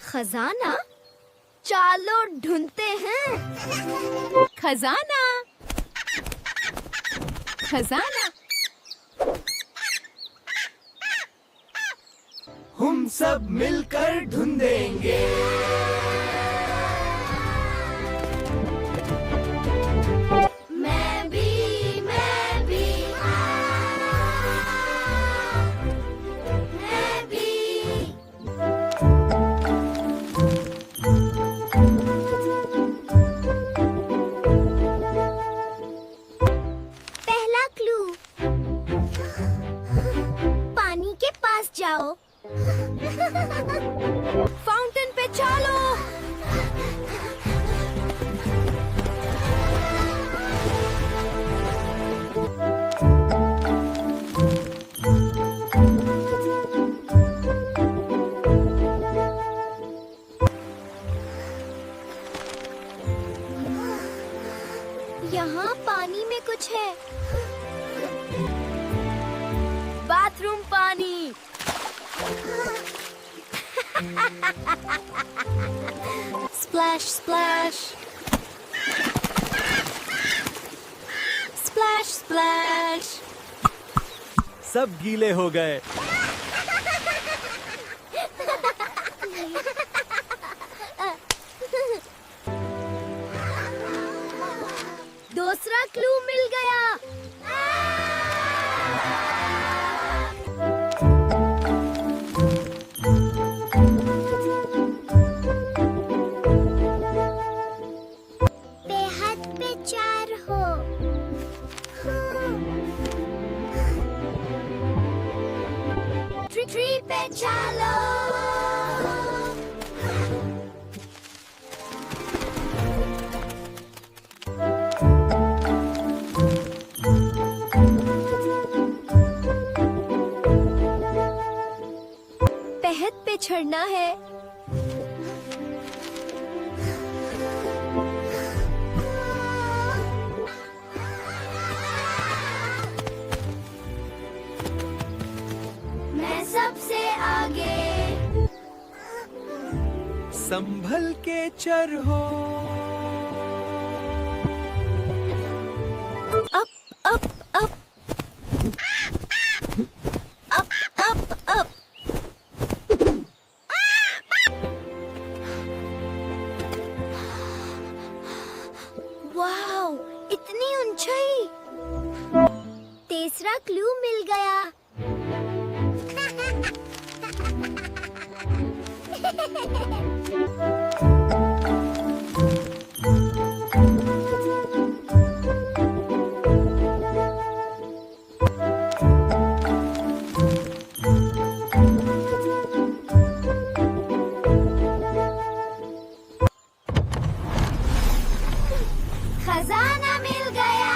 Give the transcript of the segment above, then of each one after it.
खजाना, चलो ढूंढते हैं। खजाना, खजाना। हम सब मिलकर ढूंढेंगे। मैं भी। मैं भी। पहला क्लू, पानी के पास जाओ। फाउंटेन पे चलो। यहाँ पानी में कुछ है। बाथरूम पानी। Splash splash splash splash. सब गीले हो गए। दूसरा क्लू मिल गया। बेहद बेचार हो। ट्री पे चलो। बेहद पे चढ़ना है। मैं सबसे आगे। संभल के चढ़ो। Up up up up up up. Wow, इतनी ऊंचाई। तीसरा क्लू मिल गया। खजाना मिल गया।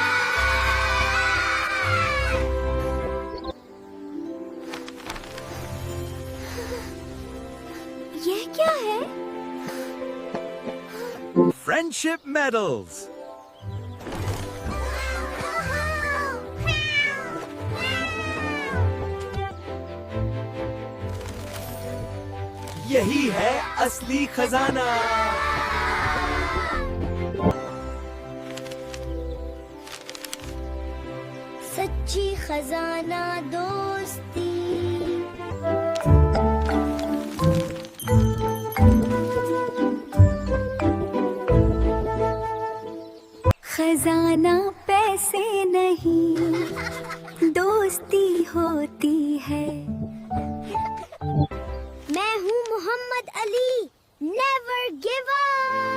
ये क्या है? Friendship medals. यही है असली खजाना। सच्ची खजाना दोस्ती। खजाना पैसे नहीं, दोस्ती होती है। मैं हूँ Mohammad Ali. Never give up.